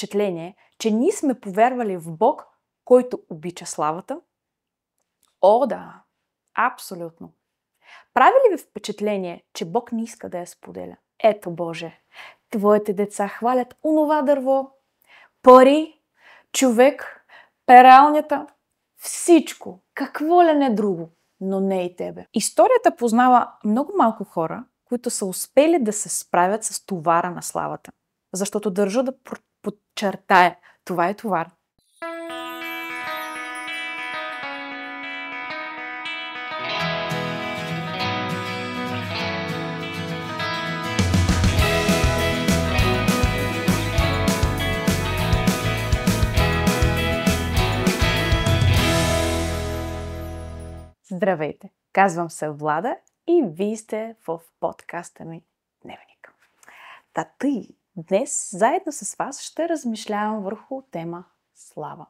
впечатление, че ние сме повярвали в Бог, който обича славата? О, да, абсолютно. Прави ли ви впечатление, че Бог не иска да я споделя? Ето Боже, твоите деца хвалят онова дърво, пари, човек, пералнята, всичко, какво ли не друго, но не и тебе. Историята познава много малко хора, които са успели да се справят с товара на славата. Защото държа да подчертая, това е товар. Здравейте! Казвам се Влада и вие сте в подкаста ми Дневник. Тъй, днес заедно с вас ще размишлявам върху тема слава.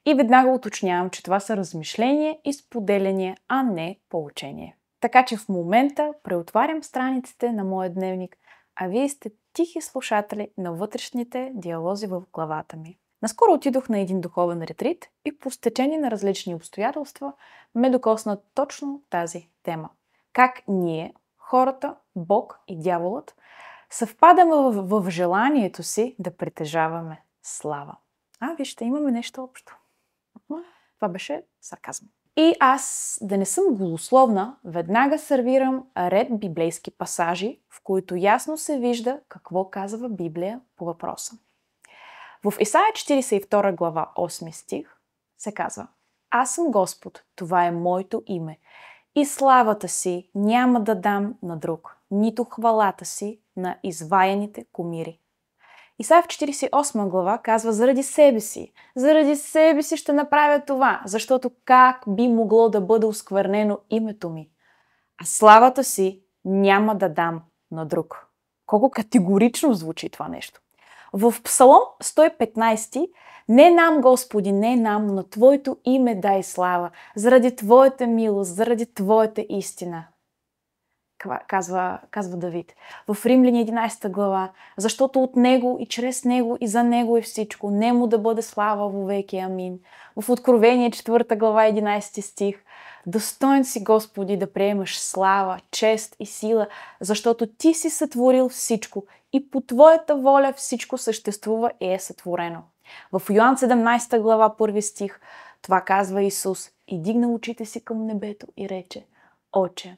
И веднага уточнявам, че това са размишления и споделяния, а не поучение. Така че в момента преотварям страниците на моя дневник, а вие сте тихи слушатели на вътрешните диалози в главата ми. Наскоро отидох на един духовен ретрит и по стечение на различни обстоятелства ме докосна точно тази тема. Как ние, хората, Бог и дяволът, съвпадаме в желанието си да притежаваме слава. Вижте, имаме нещо общо. Това беше сарказъм. И аз, да не съм голословна, веднага сервирам ред библейски пасажи, в които ясно се вижда какво казва Библия по въпроса. В Исаия 42 глава 8 стих се казва: Аз съм Господ, това е моето име, и славата си няма да дам на друг, нито хвалата си на изваяните кумири. Исаия в 48 глава казва: заради себе си ще направя това, защото как би могло да бъде осквернено името ми? А славата си няма да дам на друг. Колко категорично звучи това нещо. В Псалом 115: Не нам, Господи, не нам, но на Твоето име дай слава, заради Твоята милост, заради Твоята истина. Казва Давид. В Римляни 11 глава: Защото от Него и чрез Него и за Него е всичко, нему да бъде слава вовеки. Амин. В Откровение 4 глава 11 стих: Достоен си, Господи, да приемаш слава, чест и сила, защото Ти си сътворил всичко и по Твоята воля всичко съществува и е сътворено. В Йоан 17 глава 1 стих това казва Исус и дигна очите си към небето и рече: Отче,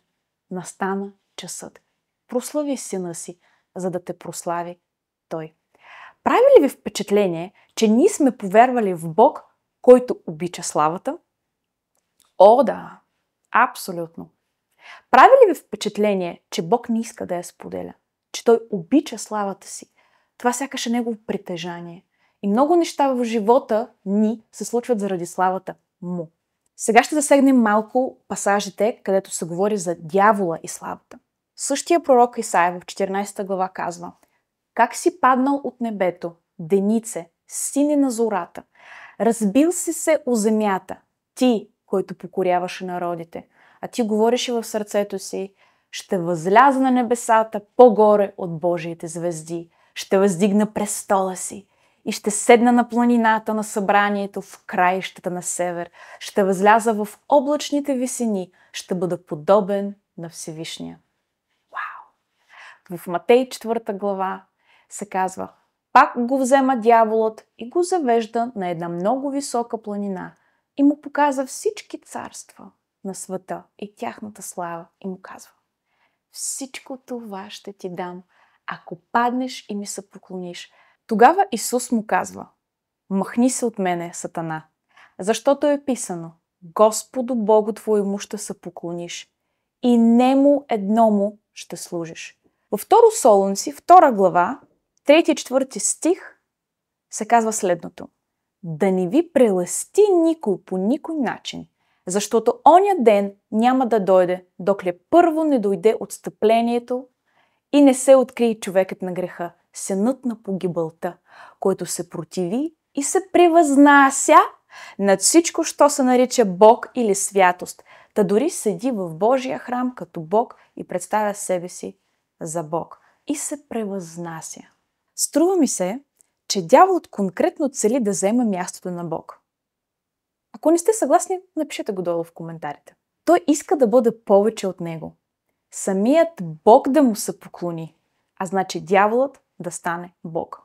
настана часът. Прослави сина си, за да те прослави той. Прави ли ви впечатление, че ние сме повярвали в Бог, който обича славата? О, да, абсолютно. Прави ли ви впечатление, че Бог не иска да я споделя? Че Той обича славата си? Това сякаш е Негово притежание. И много неща в живота ни се случват заради славата Му. Сега ще засегнем малко пасажите, където се говори за дявола и славата. Същия пророк Исаия в 14 глава казва: Как си паднал от небето, денице, сине на зората, разбил си се у земята, ти, който покоряваше народите, а ти говореше в сърцето си: ще възляза на небесата по-горе от Божиите звезди, ще въздигна престола си и ще седна на планината на събранието в краищата на север, ще възляза в облачните висини, ще бъда подобен на Всевишния. Вау! В Матей 4 глава се казва: Пак го взема дяволът и го завежда на една много висока планина и му показва всички царства на света и тяхната слава и му казва: Всичко това ще ти дам, ако паднеш и ми се поклониш. Тогава Исус му казва: Махни се от мене, Сатана, защото е писано: Господу Богу твоему ще се поклониш и нему едному ще служиш. Във 2 Солунци, 2 глава, 3-4 стих се казва следното: Да не ви прелести никой по никой начин, защото оня ден няма да дойде, докле първо не дойде отстъплението и не се открие човекът на греха, синът на погибълта, който се противи и се превъзнася над всичко, що се нарича Бог или святост, та дори седи в Божия храм като Бог и представя себе си за Бог и се превъзнася. Струва ми се, че дяволът конкретно цели да вземе мястото на Бог. Ако не сте съгласни, напишете го долу в коментарите. Той иска да бъде повече от него. Самият Бог да му се поклони, а значи дяволът да стане Бог.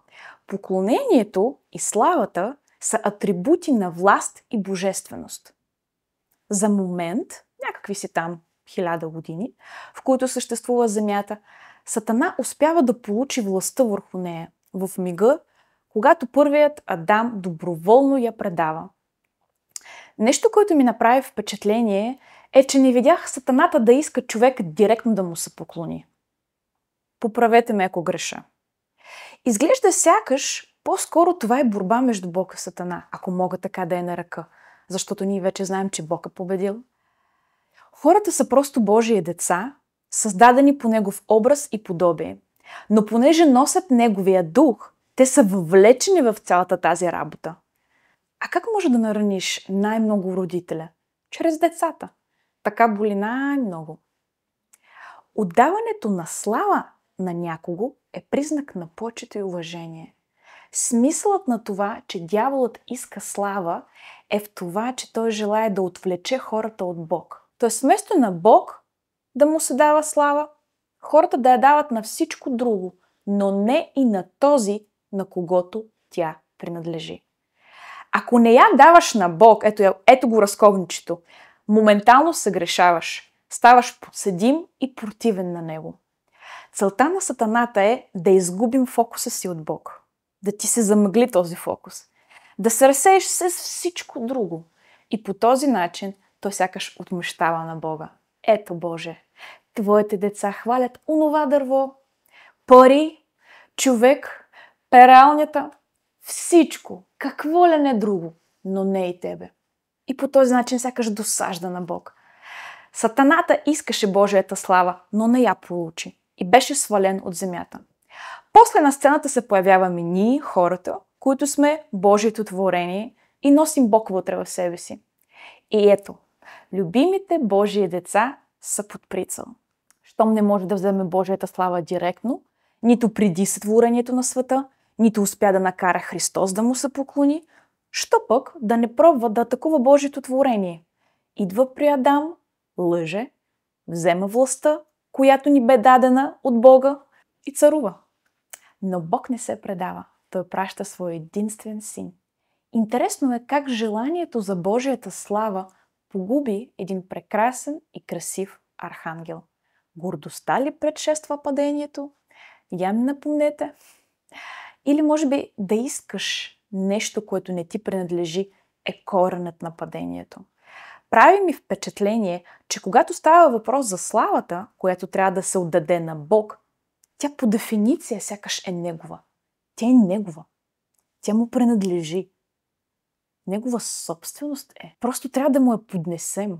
Поклонението и славата са атрибути на власт и божественост. За момент, някакви си там 1000 години, в които съществува земята, Сатана успява да получи властта върху нея в мига, когато първият Адам доброволно я предава. Нещо, което ми направи впечатление, е, че не видях Сатаната да иска човек директно да му се поклони. Поправете ме, ако греша. Изглежда сякаш по-скоро това е борба между Бог и Сатана, ако мога така да я нарека, защото ние вече знаем, че Бог е победил. Хората са просто Божии деца, създадени по Негов образ и подобие. Но понеже носят Неговия дух, те са въвлечени в цялата тази работа. А как може да нараниш най-много родителя? Чрез децата. Така боли най-много. Отдаването на слава на някого е признак на почет и уважение. Смисълът на това, че дяволът иска слава, е в това, че той желае да отвлече хората от Бог. Тоест, вместо на Бог да му се дава слава, хората да я дават на всичко друго, но не и на този, на когото тя принадлежи. Ако не я даваш на Бог, ето го разковничето, моментално съгрешаваш, ставаш подсъдим и противен на Него. Целта на Сатаната е да изгубим фокуса си от Бог, да ти се замъгли този фокус, да се разсееш с всичко друго и по този начин той сякаш отмъщава на Бога. Ето, Боже, твоите деца хвалят онова дърво, пари, човек, пералнята, всичко, какво ли не друго, но не и тебе. И по този начин сякаш досажда на Бог. Сатаната искаше Божията слава, но не я получи и беше свален от земята. После на сцената се появяваме ние, хората, които сме Божието творение и носим Бог вътре в себе си. И ето, любимите Божии деца са под прицел. Щом не може да вземе Божията слава директно, нито преди сътворението на света, нито успя да накара Христос да му се поклони, що пък да не пробва да атакува Божието творение. Идва при Адам, лъже, взема властта, която ни бе дадена от Бога и царува. Но Бог не се предава. Той праща своя единствен син. Интересно е как желанието за Божията слава погуби един прекрасен и красив архангел. Гордостта ли предшества падението? Я ми напомнете. Или може би да искаш нещо, което не ти принадлежи, е коренът на падението. Прави ми впечатление, че когато става въпрос за славата, която трябва да се отдаде на Бог, тя по дефиниция сякаш е негова. Тя е негова. Тя му принадлежи. Негова собственост е. Просто трябва да му я поднесем.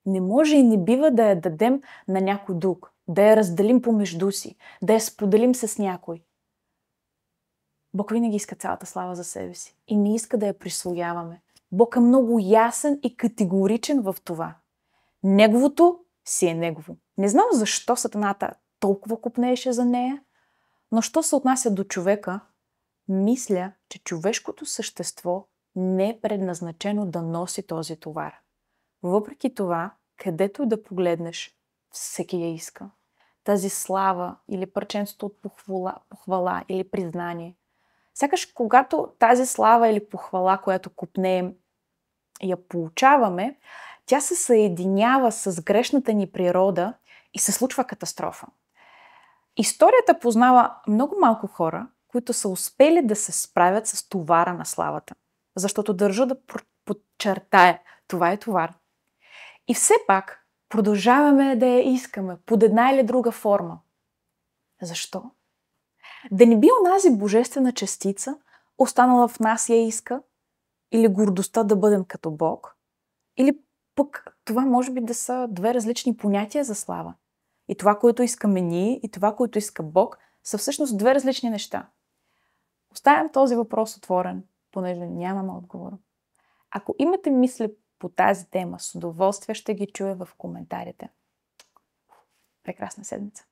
Не може и не бива да я дадем на някой друг, да я разделим помежду си, да я споделим с някой. Бог винаги иска цялата слава за себе си и не иска да я присвояваме. Бог е много ясен и категоричен в това. Неговото си е негово. Не знам защо Сатаната толкова копнееше за нея, но що се отнася до човека, мисля, че човешкото същество не е предназначено да носи този товар. Въпреки това, където и да погледнеш, всеки я иска. Тази слава или парченството от похвала или признание. Сякаш когато тази слава или похвала, която копнеем, я получаваме, тя се съединява с грешната ни природа и се случва катастрофа. Историята познава много малко хора, които са успели да се справят с товара на славата. Защото държа да подчертая, това е товар. И все пак продължаваме да я искаме под една или друга форма. Защо? Да не би онази божествена частица, останала в нас, я иска? Или гордостта да бъдем като Бог? Или пък това може би да са две различни понятия за слава? И това, което искаме ние, и това, което иска Бог, са всъщност две различни неща. Оставям този въпрос отворен, понеже нямам отговор. Ако имате мисли по тази тема, с удоволствие ще ги чуя в коментарите. Прекрасна седмица!